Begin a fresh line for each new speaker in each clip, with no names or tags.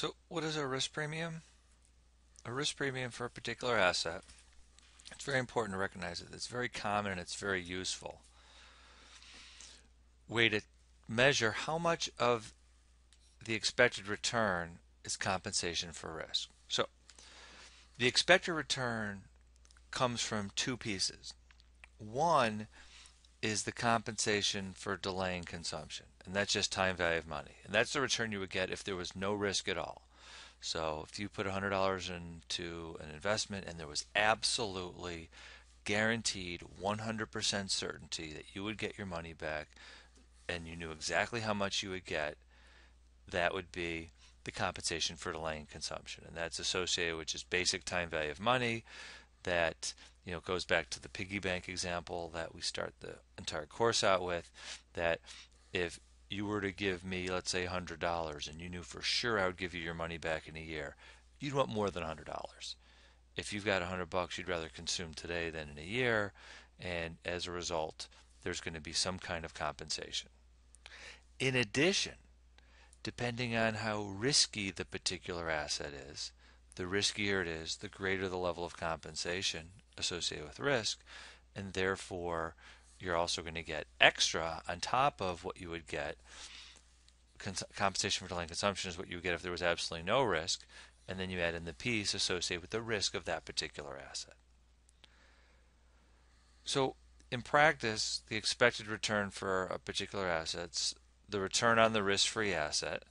So what is a risk premium? A risk premium for a particular asset. It's very important to recognize it. It's very common and it's very useful way to measure how much of the expected return is compensation for risk. So the expected return comes from two pieces. One is the compensation for delaying consumption, and that's just time value of money. And that's the return you would get if there was no risk at all. So if you put $100 into an investment and there was absolutely guaranteed 100% certainty that you would get your money back and you knew exactly how much you would get, that would be the compensation for delaying consumption. And that's associated with just basic time value of money that goes back to the piggy bank example that we start the entire course out with, that if you were to give me, let's say, $100 and you knew for sure I would give you your money back in a year, you'd want more than $100. If you've got $100, you'd rather consume today than in a year, and as a result, there's going to be some kind of compensation. In addition, depending on how risky the particular asset is, the riskier it is, the greater the level of compensation associated with risk, and therefore you're also going to get extra on top of what you would get. Compensation for delaying consumption is what you would get if there was absolutely no risk, and then you add in the piece associated with the risk of that particular asset. So in practice, the expected return for a particular asset's the return on the risk-free asset,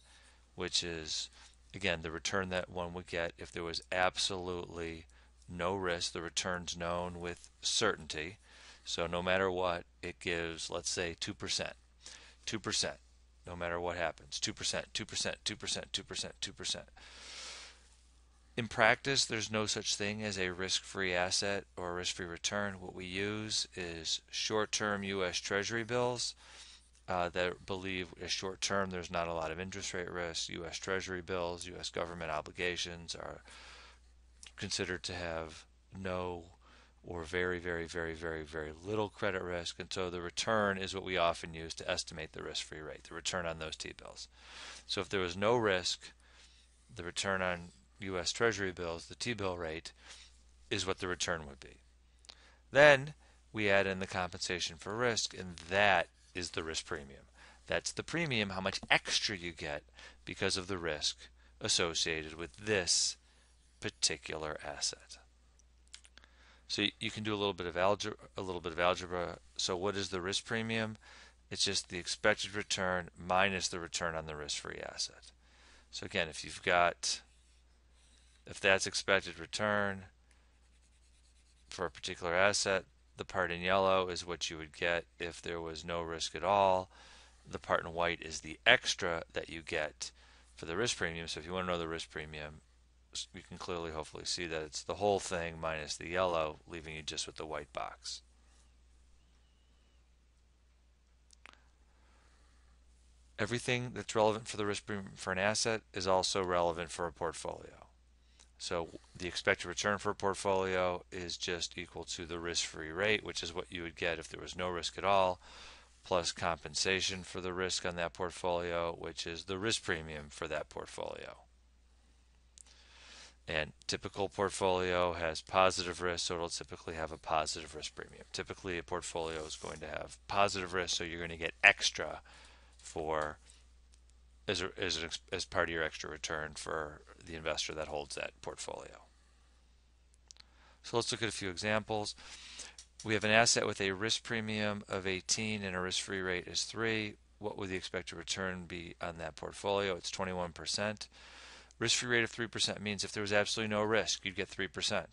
which is, again, the return that one would get if there was absolutely no risk. The return's known with certainty. So no matter what, it gives, let's say, 2%. 2%, no matter what happens. 2%, 2%, 2%, 2%, 2%. In practice, there's no such thing as a risk-free asset or a risk-free return. What we use is short-term U.S. Treasury bills that believe as short term there's not a lot of interest rate risk. U.S. Treasury bills, U.S. government obligations are considered to have no or very, very, very, very, very little credit risk. And so the return is what we often use to estimate the risk-free rate, the return on those T-bills. So if there was no risk, the return on U.S. Treasury bills, the T-bill rate, is what the return would be. Then we add in the compensation for risk, and that is the risk premium. That's the premium, how much extra you get because of the risk associated with this particular asset. So you can do a little bit of algebra. So what is the risk premium? It's just the expected return minus the return on the risk-free asset. So again, if that's expected return for a particular asset, the part in yellow is what you would get if there was no risk at all. The part in white is the extra that you get for the risk premium. So if you want to know the risk premium, you can clearly hopefully see that it's the whole thing minus the yellow, leaving you just with the white box. Everything that's relevant for the risk premium for an asset is also relevant for a portfolio. So the expected return for a portfolio is just equal to the risk-free rate, which is what you would get if there was no risk at all, plus compensation for the risk on that portfolio, which is the risk premium for that portfolio. And typical portfolio has positive risk, so it'll typically have a positive risk premium. Typically a portfolio is going to have positive risk, so you're going to get extra for as part of your extra return for the investor that holds that portfolio. So let's look at a few examples. We have an asset with a risk premium of 18 and a risk-free rate is 3. What would the expected return be on that portfolio? It's 21%. Risk-free rate of 3% means if there was absolutely no risk, you'd get 3%.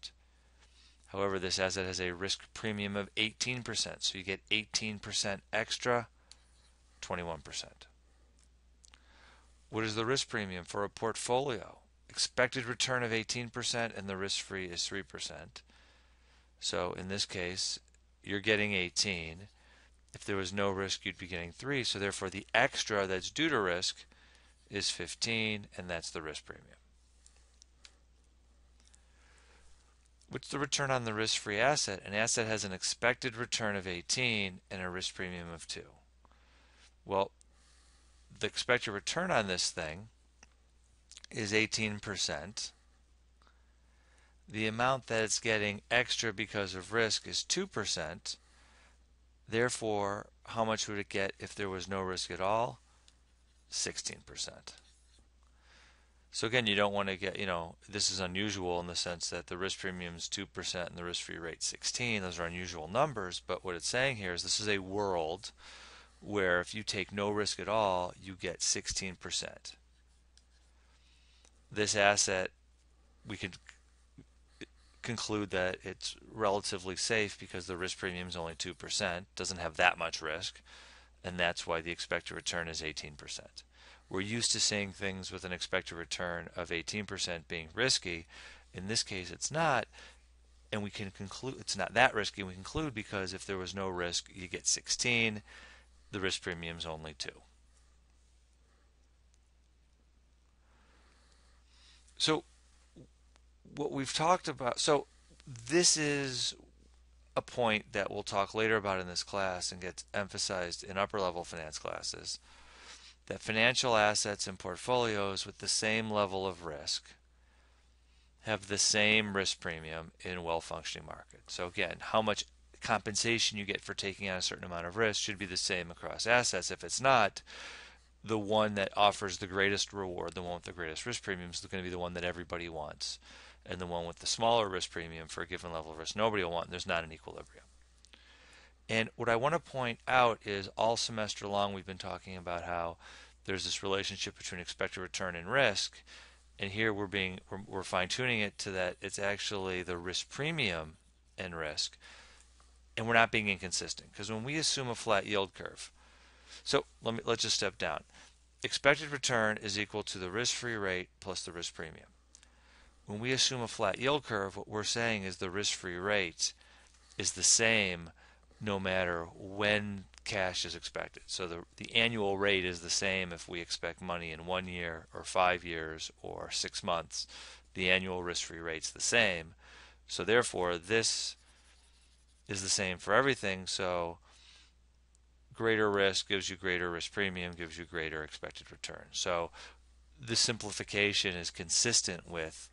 However, this asset has a risk premium of 18%, so you get 18% extra, 21%. What is the risk premium for a portfolio? Expected return of 18% and the risk-free is 3%. So in this case, you're getting 18. If there was no risk, you'd be getting 3. So therefore, the extra that's due to risk is 15, and that's the risk premium. What's the return on the risk-free asset? An asset has an expected return of 18 and a risk premium of 2. Well, the expected return on this thing is 18%. The amount that it's getting extra because of risk is 2%. Therefore, how much would it get if there was no risk at all? 16%. So again, you don't want to get, this is unusual in the sense that the risk premium is 2% and the risk-free rate 16. Those are unusual numbers, but what it's saying here is this is a world where if you take no risk at all, you get 16%. This asset, we could conclude that it's relatively safe because the risk premium is only 2%, doesn't have that much risk, and that's why the expected return is 18%. We're used to seeing things with an expected return of 18% being risky. In this case, it's not, and we can conclude it's not that risky. We conclude because if there was no risk, you get 16. The risk premium is only 2. So what we've talked about, so this is a point that we'll talk later about in this class and gets emphasized in upper level finance classes, that financial assets and portfolios with the same level of risk have the same risk premium in well-functioning markets. So again, how much compensation you get for taking on a certain amount of risk should be the same across assets. If it's not, the one that offers the greatest reward, the one with the greatest risk premium, is going to be the one that everybody wants. And the one with the smaller risk premium for a given level of risk, nobody will want. There's not an equilibrium. And what I want to point out is all semester long we've been talking about how there's this relationship between expected return and risk, and here we're fine-tuning it to that it's actually the risk premium and risk, and we're not being inconsistent because when we assume a flat yield curve, so let's just step down. Expected return is equal to the risk-free rate plus the risk premium. When we assume a flat yield curve, what we're saying is the risk-free rate is the same no matter when cash is expected. So the annual rate is the same if we expect money in 1 year or 5 years or 6 months. The annual risk-free rate's the same. So therefore, this is the same for everything. So greater risk gives you greater risk premium, gives you greater expected return. So the simplification is consistent with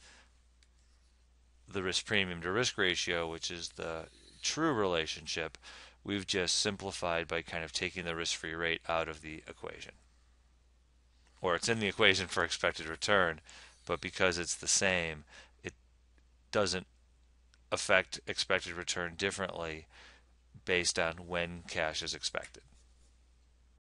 the risk premium to risk ratio, which is the true relationship. We've just simplified by kind of taking the risk-free rate out of the equation. Or it's in the equation for expected return, but because it's the same, it doesn't affect expected return differently based on when cash is expected.